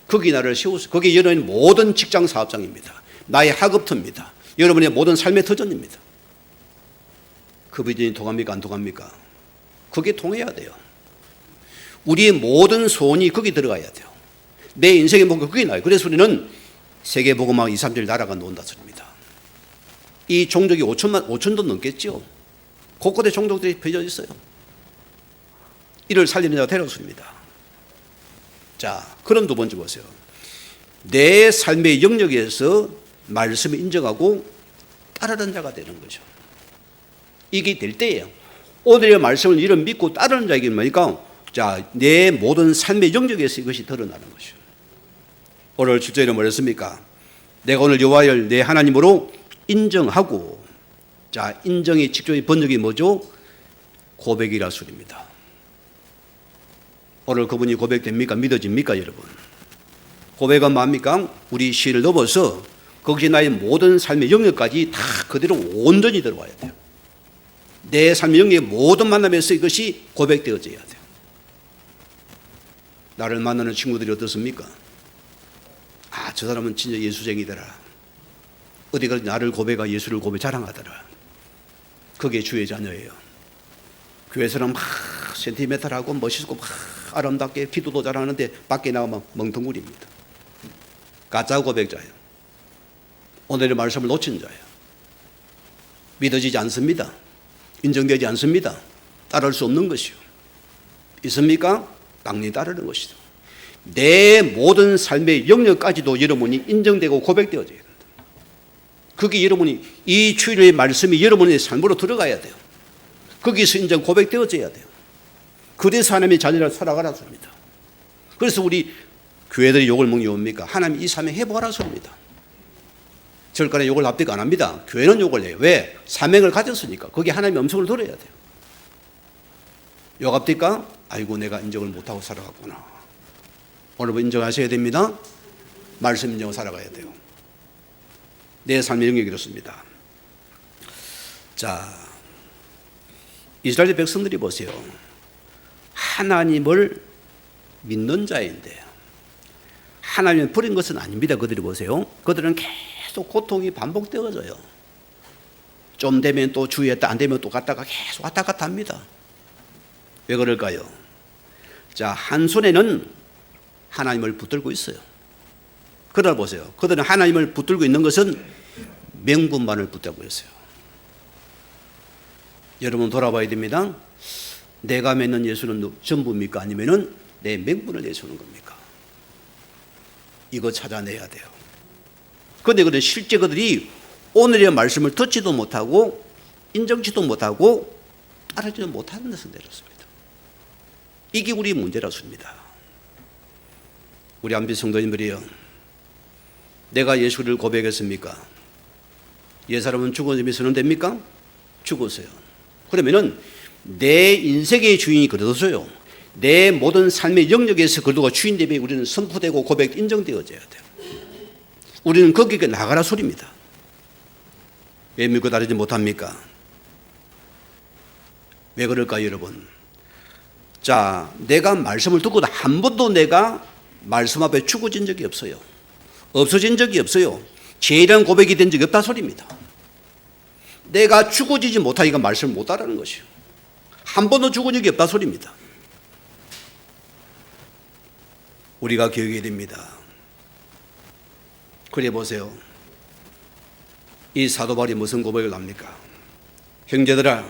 거기 나를 세우세요. 거기 여러분의 모든 직장 사업장입니다. 나의 학업터입니다. 여러분의 모든 삶의 터전입니다. 그 비전이 통합니까? 안 통합니까? 그게 통해야 돼요. 우리의 모든 소원이 거기 들어가야 돼요. 내 인생의 목표가 그게 나요. 그래서 우리는 세계복음화 2, 3절 나라가 놓은다 소리입니다. 이 종족이 5천도 넘겠죠. 곳곳에 종족들이 펴져 있어요. 이를 살리는 자가 되라고 소리입니다. 자, 그럼 두 번째 보세요. 내 삶의 영역에서 말씀을 인정하고 따르는 자가 되는 거죠. 이게 될 때예요. 오늘의 말씀을 이런 믿고 따르는 자에게 뭐니까? 자, 내 모든 삶의 영역에서 이것이 드러나는 거죠. 오늘 7절에 뭐랬습니까? 내가 오늘 여호와를 내 하나님으로 인정하고, 자, 인정의 직접의 번역이 뭐죠? 고백이라 소리입니다. 오늘 그분이 고백됩니까? 믿어집니까, 여러분? 고백은 뭡니까? 우리 시를 넘어서 거기에 나의 모든 삶의 영역까지 다 그대로 온전히 들어와야 돼요. 내 삶의 영역의 모든 만남에서 이것이 고백되어져야 돼요. 나를 만나는 친구들이 어떻습니까? 아, 저 사람은 진짜 예수쟁이더라. 어디가 나를 고백하 예수를 고백 자랑하더라. 그게 주의 자녀예요. 교회 사람 막 센티멘탈하고 멋있고 막 아름답게 기도도 잘하는데 밖에 나가면 멍텅구리입니다. 가짜 고백자예요. 오늘의 말씀을 놓친 자예요. 믿어지지 않습니다. 인정되지 않습니다. 따를 수 없는 것이요. 있습니까? 당연히 따르는 것이죠. 내 모든 삶의 영역까지도 여러분이 인정되고 고백되어져야 된다. 그게 여러분이 이 주일의 말씀이 여러분의 삶으로 들어가야 돼요. 거기서 인정 고백되어져야 돼요. 그래서 하나님의 자녀를 살아가라 소리입니다. 그래서 우리 교회들이 욕을 먹니 옵니까? 하나님 이 사명 해보라 소리입니다. 절간에 욕을 납득 안 합니다. 교회는 욕을 해요. 왜? 사명을 가졌으니까. 거기에 하나님의 음성을 들어야 돼요. 욕 합니까? 아이고 내가 인정을 못하고 살아갔구나. 오늘 인정하셔야 됩니다. 말씀 인정하고 살아가야 돼요. 내 삶의 영역이 이렇습니다. 자, 이스라엘 백성들이 보세요. 하나님을 믿는 자인데 하나님을 버린 것은 아닙니다. 그들이 보세요. 그들은 계속 고통이 반복되어져요. 좀 되면 또 주의했다, 안 되면 또 갔다가 계속 왔다 갔다 합니다. 왜 그럴까요? 자, 한 손에는 하나님을 붙들고 있어요. 그러나 보세요. 그들은 하나님을 붙들고 있는 것은 명분만을 붙들고 있어요. 여러분 돌아봐야 됩니다. 내가 믿는 예수는 전부입니까? 아니면은 내 명분을 내세우는 겁니까? 이거 찾아내야 돼요. 그런데 그들 실제 그들이 오늘의 말씀을 듣지도 못하고 인정치도 못하고 따르지도 못하는 것을 내렸습니다. 이게 우리 문제라습니다. 우리 안비 성도님들이요. 내가 예수를 고백했습니까? 옛사람은 죽었으면 됩니까? 죽었어요. 그러면은 내 인생의 주인이 그려졌어요. 내 모든 삶의 영역에서 그들과 주인 되면 우리는 선포되고 고백 인정되어져야 돼요. 우리는 거기에 나가라 소리입니다. 왜 믿고 따르지 못합니까? 왜 그럴까요, 여러분? 자, 내가 말씀을 듣고도 한 번도 내가 말씀 앞에 죽어진 적이 없어요. 없어진 적이 없어요. 죄란 고백이 된 적이 없다 소리입니다. 내가 죽어지지 못하니까 말씀을 못 따르는 것이요. 한 번도 죽은 적이 없다 소리입니다. 우리가 기억해야 됩니다. 그래 보세요. 이 사도 바울이 무슨 고백을 합니까? 형제들아,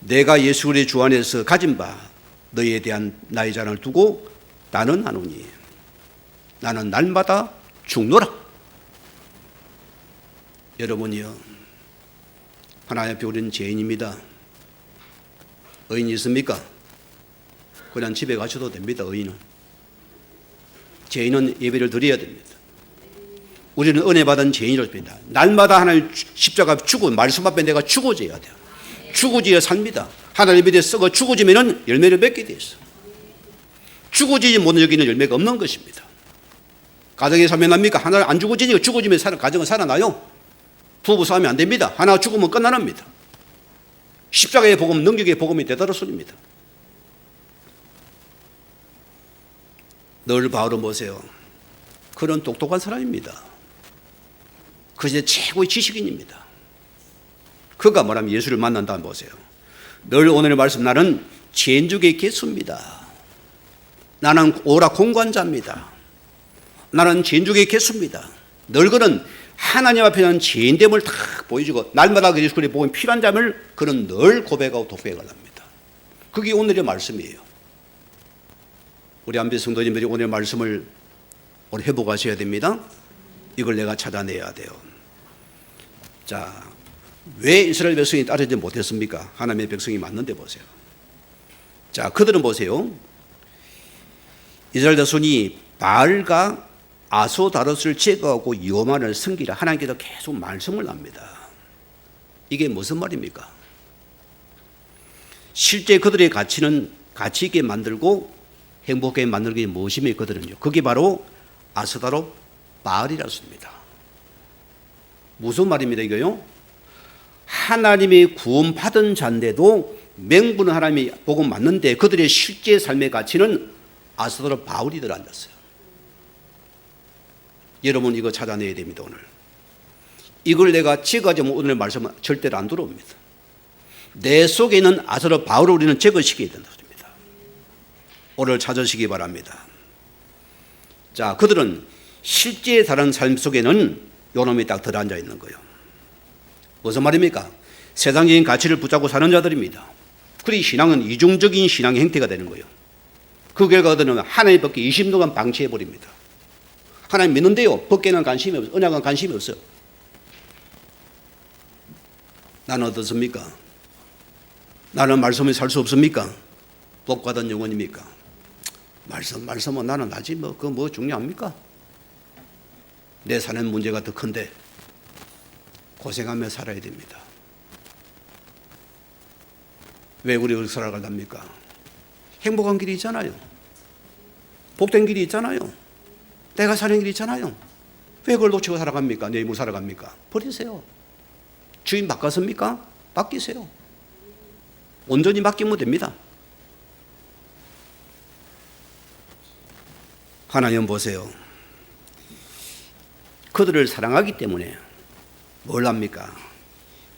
내가 예수 그리스도의 주 안에서 가진 바 너희에 대한 나의 자랑을 두고 나는 하노니 나는 날마다 죽노라. 여러분이요, 하나님 앞에 우리는 죄인입니다. 의인이 있습니까? 그냥 집에 가셔도 됩니다. 의인은 죄인은 예배를 드려야 됩니다. 우리는 은혜 받은 죄인이랍니다. 날마다 하나님 십자가 앞에 죽고 말씀 앞에 내가 죽어져야 돼요. 죽어져야 삽니다. 하나님 밑에 썩어 죽어지면 열매를 맺게 돼 있어. 죽어지지 못한 여기는 열매가 없는 것입니다. 가정에 살면 납니까? 하나 안 죽어지니까 죽어지면 가정은 살아나요. 부부 싸우면 안 됩니다. 하나 죽으면 끝나납니다. 십자가의 복음, 능력의 복음이 되더라 소리입니다. 늘 바울은 보세요. 그런 똑똑한 사람입니다. 그게 최고의 지식인입니다. 그가 뭐라면 예수를 만난 다음 보세요. 늘 오늘의 말씀, 나는 죄인중의 개수입니다. 나는 오라 공관자입니다. 나는 죄인중의 개수입니다. 늘 그는 하나님 앞에는 죄인됨을 다 보여주고 날마다 그 예수 그리스도의 복음이 필요한 점을 그는 늘 고백하고 독백을 합니다. 그게 오늘의 말씀이에요. 우리 안비 성도님들이 오늘 말씀을 오늘 회복하셔야 됩니다. 이걸 내가 찾아내야 돼요. 자, 왜 이스라엘 백성이 따르지 못했습니까? 하나님의 백성이 맞는데 보세요. 자, 그들은 보세요. 이스라엘 자손이 바알과 아소다롯을 제거하고 여호와를 섬기라. 하나님께서 계속 말씀을 합니다. 이게 무슨 말입니까? 실제 그들의 가치는 가치 있게 만들고 행복하게 만드는 게 무엇이며 그들은요. 그게 바로 아스다롯 바알이라 씁니다. 무슨 말입니다 이거요? 하나님의 구원받은 자인데도 명분은 하나님이 복음 맞는데 그들의 실제 삶의 가치는 아스다롯 바알이 들어앉았어요. 여러분 이거 찾아내야 됩니다. 오늘 이걸 내가 제거하자면 오늘의 말씀은 절대로 안 들어옵니다. 내 속에 있는 아스다롯 바알을 우리는 제거시켜야 된다. 오늘 찾으시기 바랍니다. 자, 그들은 실제 다른 삶 속에는 요놈이 딱 들어앉아 있는 거예요. 무슨 말입니까? 세상적인 가치를 붙잡고 사는 자들입니다. 그리 신앙은 이중적인 신앙의 행태가 되는 거예요. 그 결과 그들은 하나님 밖에 20년간 방치해버립니다. 하나님 믿는데요, 밖에는 관심이 없어요. 언약은 관심이 없어요. 나는 어떻습니까? 나는 말씀에 살 수 없습니까? 복받은 영혼입니까? 말씀은 나는 나지 그거 뭐 중요합니까? 내 사는 문제가 더 큰데 고생하며 살아야 됩니다. 왜 우리 그렇게 살아가랍니까? 행복한 길이 있잖아요. 복된 길이 있잖아요. 내가 사는 길이 있잖아요. 왜 그걸 놓치고 살아갑니까? 내일 못 살아갑니까? 버리세요. 주인 바꿨습니까? 바뀌세요. 온전히 맡기면 됩니다. 하나님 보세요. 그들을 사랑하기 때문에 뭘 합니까?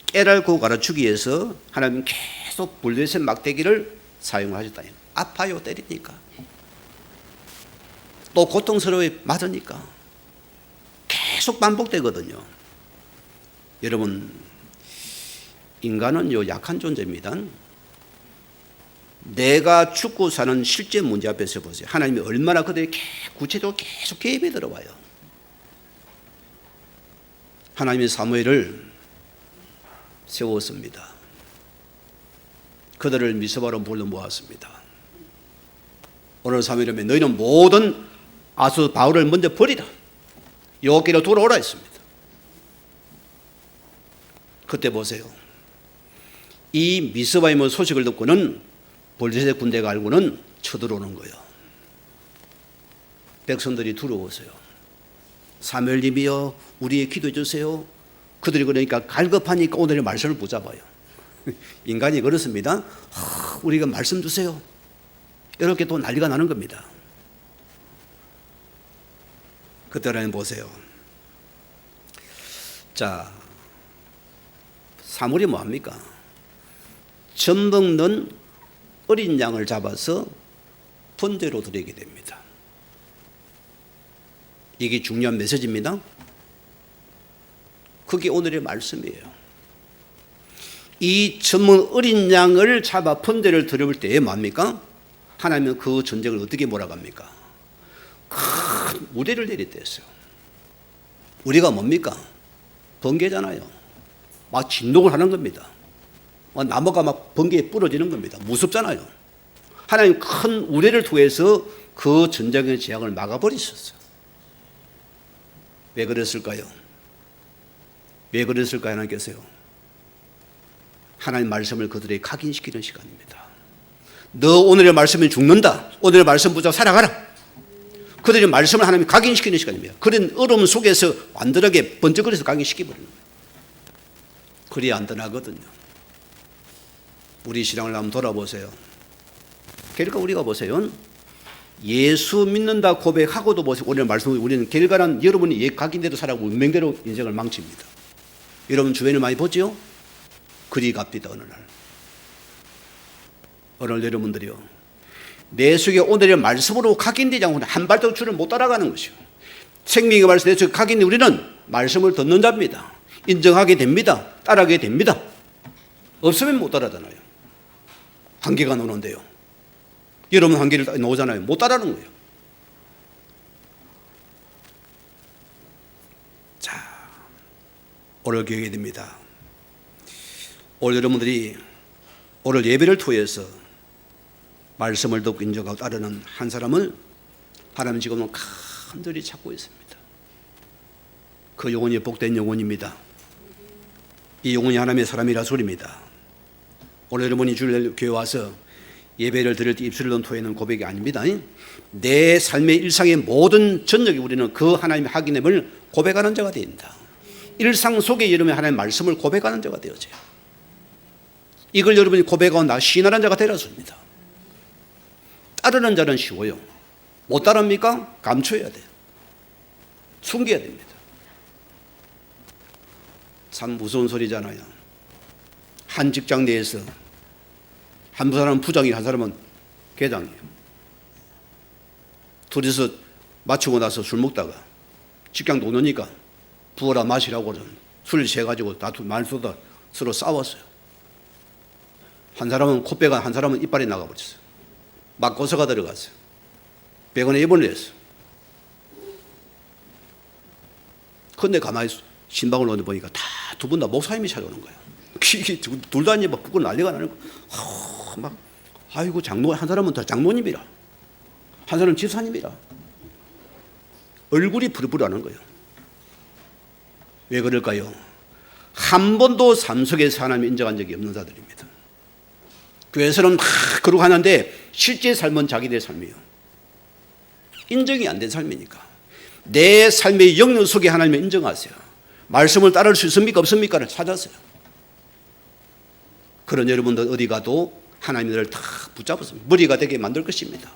깨달고 가르치기 위해서 하나님 계속 불대신 막대기를 사용하셨다니. 아파요, 때리니까. 또 고통스러워 맞으니까. 계속 반복되거든요. 여러분, 인간은요, 약한 존재입니다. 내가 죽고 사는 실제 문제 앞에서 보세요. 하나님이 얼마나 그들이 구체적으로 계속 개입해 들어와요. 하나님이 사무엘을 세웠습니다. 그들을 미스바로 불러 모았습니다. 오늘 사무엘은 너희는 모든 아수 바울을 먼저 버리라. 여호와께로 돌아오라 했습니다. 그때 보세요. 이 미스바의 소식을 듣고는 볼셋의 군대가 알고는 쳐들어오는 거예요. 백성들이 두려워서요. 사무엘님이여 우리의 기도해 주세요. 그들이 그러니까 갈급하니까 오늘의 말씀을 붙잡아요. 인간이 그렇습니다. 우리가 말씀 주세요. 이렇게 또 난리가 나는 겁니다. 그때는 보세요. 자, 사무엘이 뭐합니까? 젖 먹는 어린 양을 잡아서 번제로 드리게 됩니다. 이게 중요한 메시지입니다. 그게 오늘의 말씀이에요. 이 전문 어린 양을 잡아 번제를 드릴 때에 뭡니까? 하나님은 그 전쟁을 어떻게 몰아갑니까? 큰 무대를 내렸댔어요. 우리가 뭡니까? 번개잖아요. 막 진동을 하는 겁니다. 나무가 막 번개에 부러지는 겁니다. 무섭잖아요. 하나님 큰 우레를 통해서 그 전쟁의 재앙을 막아버리셨어요. 왜 그랬을까요? 왜 그랬을까요? 하나님께서요. 하나님 말씀을 그들에게 각인시키는 시간입니다. 너 오늘의 말씀이 죽는다. 오늘의 말씀 붙잡고 살아가라. 그들의 말씀을 하나님이 각인시키는 시간입니다. 그런 어려움 속에서 완전하게 번쩍거려서 각인시켜버리는 거예요. 그리 안 떠나거든요. 우리 신앙을 한번 돌아보세요. 그러니까 우리가 보세요. 예수 믿는다 고백하고도 보세요. 오늘 말씀 우리는 결과는 여러분이 각인대로 살아가고 운명대로 인생을 망칩니다. 여러분 주변에 많이 보죠? 그리 갑니다. 어느 날. 오늘 여러분들이요. 내 속에 오늘의 말씀으로 각인되지 않고 한 발짝 줄을 못 따라가는 것이요. 생명의 말씀 내 속에 각인된 우리는 말씀을 듣는 자입니다. 인정하게 됩니다. 따라가게 됩니다. 없으면 못 따라잖아요. 한계가 노는데요. 여러분 한계를 놓잖아요. 못 따라하는 거예요. 자, 오늘 기억해야 됩니다. 오늘 여러분들이 오늘 예배를 통해서 말씀을 듣고 인정하고 따르는 한 사람을 하나님 지금은 간절히 찾고 있습니다. 그 영혼이 복된 영혼입니다. 이 영혼이 하나님의 사람이라 소리입니다. 오늘 여러분이 주일 교회 와서 예배를 드릴 때 입술을 넣은 토해는 고백이 아닙니다. 내 삶의 일상의 모든 전역에 우리는 그 하나님의 하기됨을 고백하는 자가 됩니다. 일상 속에 여러분의 하나님의 말씀을 고백하는 자가 되어져요. 이걸 여러분이 고백하고 나 신하는 자가 되라습니다. 따르는 자는 쉬워요. 못 따릅니까? 감춰야 돼요. 숨겨야 됩니다. 참 무서운 소리잖아요. 한 직장 내에서 한 사람은 부장이고 한 사람은 계장이에요. 둘이서 마치고 나서 술 먹다가 직장 동료니까 부어라 마시라고 술 취해가지고 다투 말쏘다 서로 싸웠어요. 한 사람은 코빼가, 한 사람은 이빨이 나가버렸어요. 막 고소가 들어갔어요. 병원에 입원을 했어요. 근데 가만히 신방을 놓고 보니까 다 두 분 다 목사님이 찾아오는 거예요. 둘 다 이제 막 붙고 난리가 나는 거예요. 막 아이고 장로, 한 사람은 다 장로님이라, 한 사람은 집사님이라. 얼굴이 부르부르하는 거예요. 왜 그럴까요? 한 번도 삶 속에서 하나님 인정한 적이 없는 자들입니다. 교회에서는 막 그러고 하는데 실제 삶은 자기들의 삶이에요. 인정이 안 된 삶이니까. 내 삶의 영역 속에 하나님을 인정하세요. 말씀을 따를 수 있습니까? 없습니까?를 찾았어요. 그런 여러분들 어디 가도 하나님을 다 붙잡았습니다. 머리가 되게 만들 것입니다.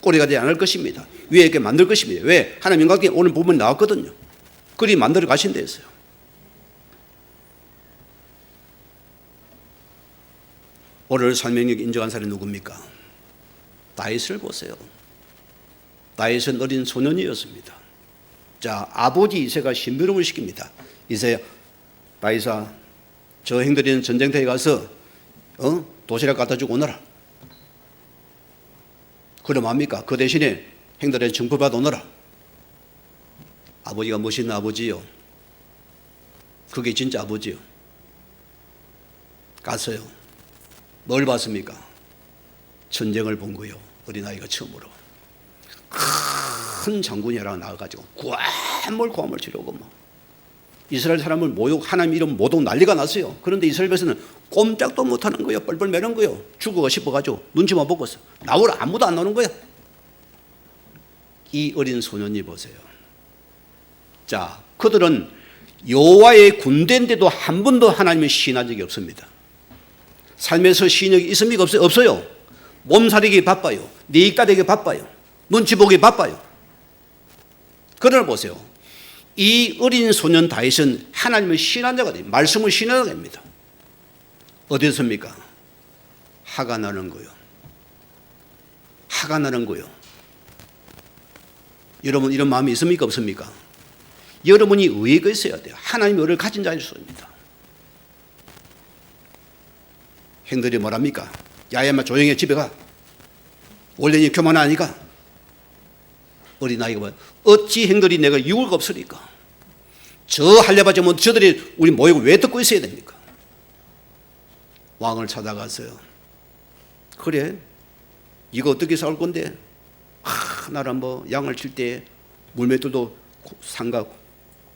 꼬리가 되지 않을 것입니다. 위에 있게 만들 것입니다. 왜? 하나님 인간관계 오늘 부분이 나왔거든요. 그리 만들어 가신 데 있어요. 오늘 삶의 영역 인정한 사람이 누굽니까? 다윗을 보세요. 다윗은 어린 소년이었습니다. 자, 아버지 이새가 심부름을 시킵니다. 이새야, 다윗아, 저 형들이는 전쟁터에 가서 도시락 갖다 주고 오너라. 그럼 합니까? 그 대신에 형들은 정부받아 오너라. 아버지가 멋있는 아버지요. 그게 진짜 아버지요. 갔어요. 뭘 봤습니까? 전쟁을 본 거요. 어린아이가 처음으로. 큰 장군이라고 나와가지고 고함을 지르고 뭐 이스라엘 사람을 모욕, 하나님 이름 모독 난리가 났어요. 그런데 이스라엘 백성은 꼼짝도 못하는 거예요. 뻘뻘 매는 거예요. 죽어가 싶어가지고 눈치만 보고 있어. 나오라 아무도 안 나오는 거예요. 이 어린 소년이 보세요. 자, 그들은 여호와의 군대인데도 한 번도 하나님을 시인한 적이 없습니다. 삶에서 시인력이 있습니까? 없어요? 없어요. 몸살이기 바빠요. 네 따되기 바빠요. 눈치 보기 바빠요. 그러나 보세요. 이 어린 소년 다윗은 하나님을 신한 자가 됩니다. 말씀을 신한 자가 됩니다. 어디서입니까? 화가 나는 거요. 화가 나는 거요. 여러분 이런 마음이 있습니까? 없습니까? 여러분이 의의가 있어야 돼요. 하나님의 의를 가진 자일 수입니다. 형들이 뭐랍니까? 야야마 조용히 집에 가. 원래 교만하니까. 어린아이가 어찌 형들이 내가 유월가 없으니까. 저 할려봐지 뭐 저들이 우리 모이고 왜 듣고 있어야 됩니까? 왕을 찾아갔어요. 그래? 이거 어떻게 싸울 건데? 나는 뭐 양을 칠 때 물맷들도 상가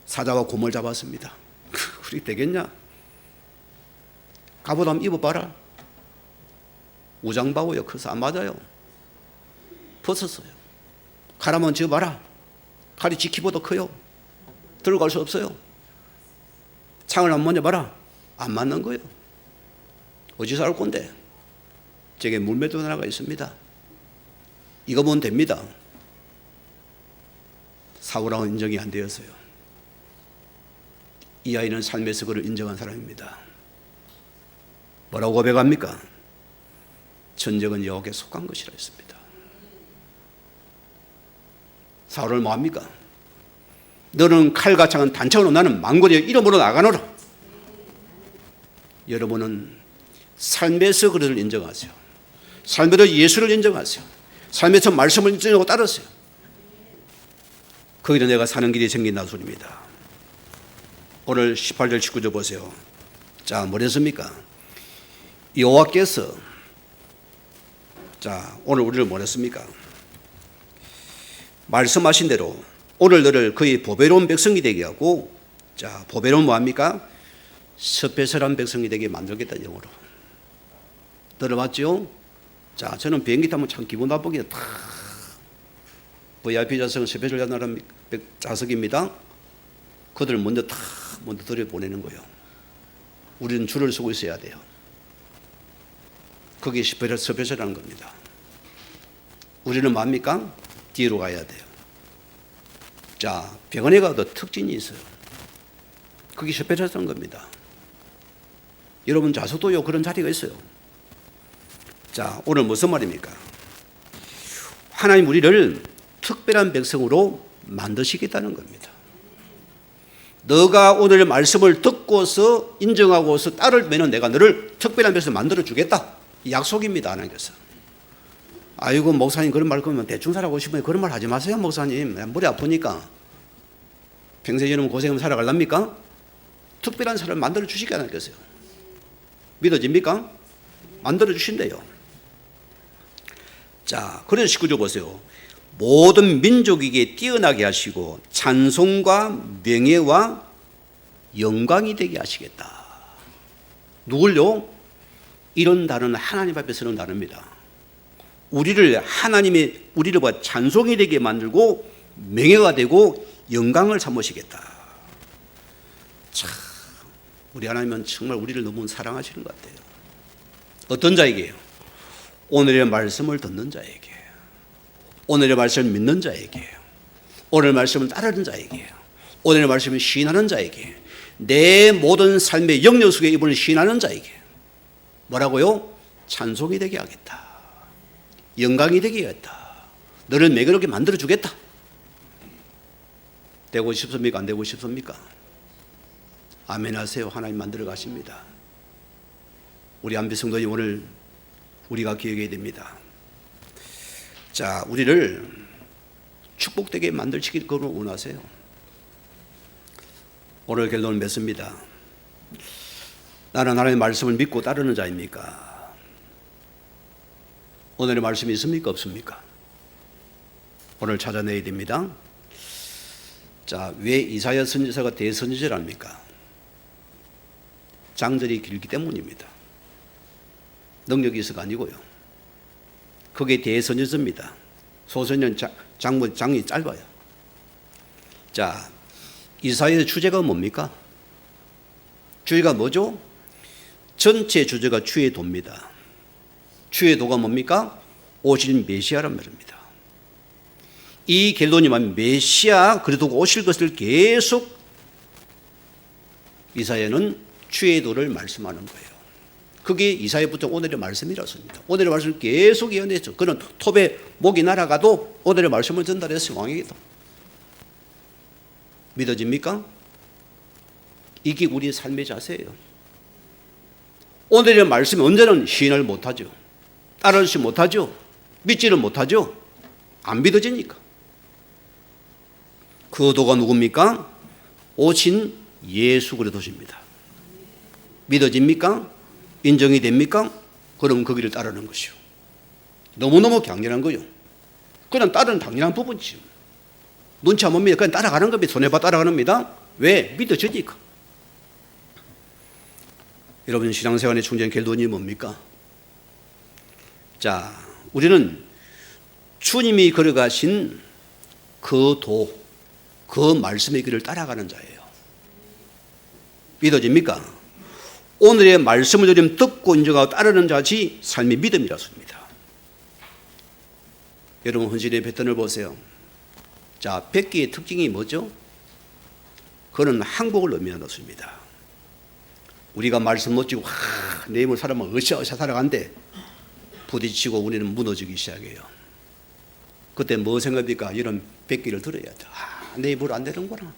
사자와 곰을 잡았습니다. 그리 되겠냐? 갑옷 한번 입어봐라. 우장바오요. 커서 안 맞아요. 벗었어요. 칼 한번 지어봐라. 칼이 지키보다 커요. 들어갈 수 없어요. 창을 한번 만져봐라. 안 맞는 거예요. 어디서 할 건데? 저게 물맷돌 하나가 있습니다. 이거 보면 됩니다. 사울왕은 인정이 안 되었어요. 이 아이는 삶에서 그를 인정한 사람입니다. 뭐라고 고백합니까? 전쟁은 여호와께 속한 것이라 했습니다. 사울을 뭐합니까? 너는 칼과 창은 단창으로 나는 망고리의 이름으로 나가노라. 여러분은 삶에서 그를 인정하세요. 삶에서 예수를 인정하세요. 삶에서 말씀을 인정하고 따르세요. 거기서 내가 사는 길이 생긴다는 소리입니다. 오늘 18절 19절 보세요. 자, 뭐랬습니까? 여호와께서 자, 오늘 우리를 뭐랬습니까? 말씀하신 대로 오늘 너를 그의 보배로운 백성이 되게 하고, 자, 보배로운 뭐합니까? 스페셜한 백성이 되게 만들겠다. 영어로 들어봤죠? 자, 저는 비행기 타면 참 기분 나쁘게 다 VIP 좌석은 스페셜 좌석입니다. 그들 먼저 들여보내는 거예요. 우리는 줄을 서고 있어야 돼요. 그게 스페셜한 겁니다. 우리는 뭡니까? 뒤로 가야 돼요. 자, 병원에 가도 특징이 있어요. 그게 스페셜한 겁니다. 여러분 좌석도요 그런 자리가 있어요. 자, 오늘 무슨 말입니까? 하나님 우리를 특별한 백성으로 만드시겠다는 겁니다. 너가 오늘 말씀을 듣고서 인정하고서 따르면 내가 너를 특별한 백성으로 만들어주겠다. 약속입니다. 하나님께서. 아이고 목사님 그런 말 그러면 대충 살아가고 싶으면 그런 말 하지 마세요. 목사님 머리 아프니까 평생 여러분 고생하면 살아갈랍니까? 특별한 사람을 만들어주시게 하나님께서요. 믿어집니까? 만들어주신대요. 자, 그래서 19절 보세요. 모든 민족에게 뛰어나게 하시고 찬송과 명예와 영광이 되게 하시겠다. 누굴요? 이런 단어는 하나님 앞에 서는 단어입니다. 우리를 찬송이 되게 만들고 명예가 되고 영광을 삼으시겠다. 참, 우리 하나님은 정말 우리를 너무 사랑하시는 것 같아요. 어떤 자에게요? 오늘의 말씀을 듣는 자에게, 오늘의 말씀을 믿는 자에게, 오늘의 말씀을 따르는 자에게, 오늘의 말씀을 시인하는 자에게, 내 모든 삶의 영역 속에 이분을 시인하는 자에게 뭐라고요? 찬송이 되게 하겠다. 영광이 되게 하겠다. 너를 매끄럽게 만들어주겠다. 되고 싶습니까? 안 되고 싶습니까? 아멘 하세요. 하나님 만들어 가십니다. 우리 안비 성도님 오늘 우리가 기억해야 됩니다. 자, 우리를 축복되게 만들시길 그걸 원하세요. 오늘 결론은 맺습니다. 나는 하나님의 말씀을 믿고 따르는 자입니까? 오늘의 말씀이 있습니까? 없습니까? 오늘 찾아내야 됩니다. 자, 왜 이사야 선지자가 대선지자랍니까? 장절이 길기 때문입니다. 능력이 있어가 아니고요. 그게 대선지자입니다. 소선전 장이 짧아요. 자, 이사야의 주제가 뭡니까? 주제가 뭐죠? 전체 주제가 주의 도입니다. 주의 도가 뭡니까? 오실 메시아란 말입니다. 이 겔도님은 메시아 그리스도가 오실 것을 계속 이사야는 주의 도를 말씀하는 거예요. 그게 이사야부터 오늘의 말씀이라서입니다. 오늘의 말씀을 계속 예언했죠. 그는 톱에 목이 날아가도 오늘의 말씀을 전달했어요. 왕에게도. 믿어집니까? 이게 우리의 삶의 자세예요. 오늘의 말씀이 언제는 시인을 못하죠. 따르지 못하죠. 믿지를 못하죠. 안 믿어지니까. 그 도가 누굽니까? 오신 예수 그리스도십니다. 믿어집니까? 인정이 됩니까? 그럼 그 길을 따르는 것이요. 너무너무 강렬한 거요. 그냥 따르는 당연한 부분이죠. 눈치 안 봅니다. 그냥 따라가는 겁니다. 손해봐 따라가는 겁니다. 왜? 믿어지니까. 여러분 신앙생활의 중요한 결론이 뭡니까? 자, 우리는 주님이 걸어가신 그 도, 그 말씀의 길을 따라가는 자예요. 믿어집니까? 오늘의 말씀을 여러분 듣고 인정하고 따르는 자지 삶의 믿음이라습니다. 여러분 헌신의 패턴을 보세요. 자, 100기의 특징이 뭐죠? 그는 항복을 의미한다습니다. 우리가 말씀 못 지고 내 힘을 살아면 으쌰으쌰 살아간대 부딪히고 우리는 무너지기 시작해요. 그때 뭐 생각합니까? 이런 100기를 들어야죠. 내 입으로 안 되는구나.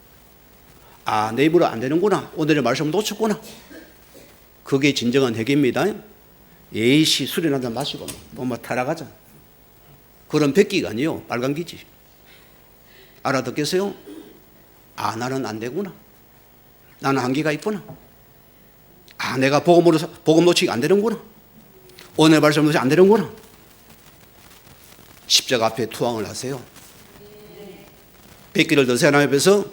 내 입으로 안 되는구나. 오늘의 말씀 놓쳤구나. 그게 진정한 회개입니다. 예시 술이나 한잔 마시고 뭐 타락하자. 그런 100기가 아니요. 빨간 기지. 알아듣겠어요? 나는 안 되구나. 나는 한계가 있구나. 내가 복음 놓치기 안 되는구나. 오늘 말씀 놓치기 안 되는구나. 십자가 앞에 투항을 하세요. 100기를 드세요. 하나님 앞에서.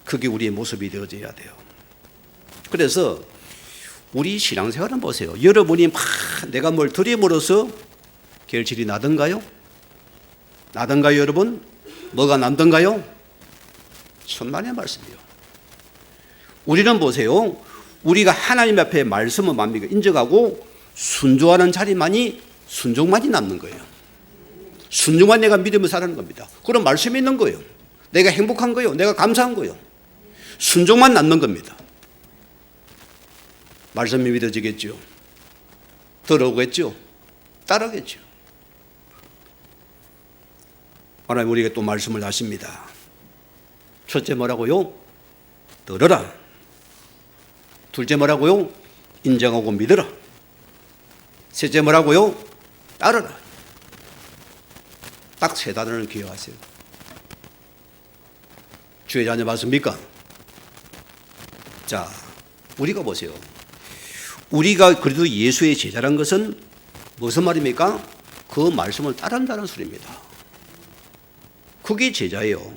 그게 우리의 모습이 되어져야 돼요. 그래서 우리 신앙생활은 보세요. 여러분이 내가 뭘 드림으로써 결실이 나던가요? 나던가요, 여러분? 뭐가 남던가요? 천만의 말씀이요. 우리는 보세요. 우리가 하나님 앞에 말씀을 뭡니까? 인정하고 순종하는 자리만이 순종만이 남는 거예요. 순종만 내가 믿으며 살아가는 겁니다. 그런 말씀이 있는 거예요. 내가 행복한 거예요. 내가 감사한 거예요. 순종만 남는 겁니다. 말씀이 믿어지겠죠. 들어오겠죠. 따르겠죠. 하나님 우리에게 또 말씀을 하십니다. 첫째 뭐라고요? 들어라. 둘째 뭐라고요? 인정하고 믿어라. 셋째 뭐라고요? 따르라. 딱 세 단어를 기억하세요. 주의 자녀 맞습니까? 자, 우리가 보세요. 우리가 그래도 예수의 제자란 것은 무슨 말입니까? 그 말씀을 따른다는 소리입니다. 그게 제자예요.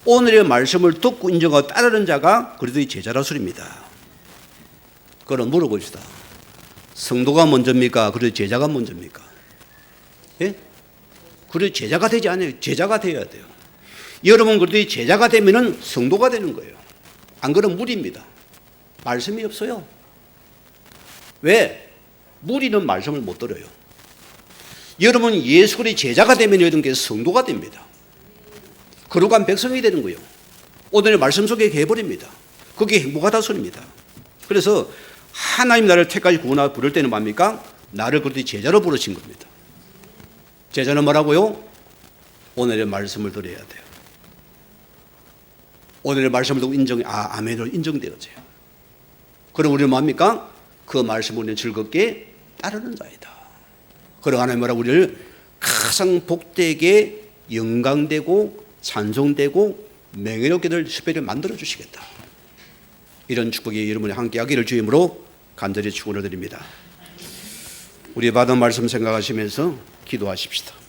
오늘의 말씀을 듣고 인정하고 따르는 자가 그래도 제자라 소리입니다. 그럼 물어봅시다. 성도가 먼저입니까? 그래도 제자가 먼저입니까? 예? 그래도 제자가 되지 않아요. 제자가 되어야 돼요. 여러분 그래도 제자가 되면은 성도가 되는 거예요. 안 그러면 무리입니다. 말씀이 없어요. 왜? 무리는 말씀을 못 들어요. 여러분 예수 그리스도의 제자가 되면 여러분께 성도가 됩니다. 거룩한 백성이 되는 거예요. 오늘의 말씀 속에 해버립니다. 그게 행복하다 소리입니다. 그래서 하나님 나를 택까지 구원하고 부를 때는 뭡니까? 나를 그렇게 제자로 부르신 겁니다. 제자는 뭐라고요? 오늘의 말씀을 들어야 돼요. 오늘의 말씀을 듣고 아멘으로 인정되어져요. 그럼 우리는 뭡니까? 그 말씀을 우리는 즐겁게 따르는 자이다. 그러 하나님 뭐라고 우리를 가장 복되게 영광되고 찬송되고 명예롭게 될 수배를 만들어 주시겠다. 이런 축복이 여러분이 함께 하기를 주임으로 간절히 축원을 드립니다. 우리 받은 말씀 생각하시면서 기도하십시다.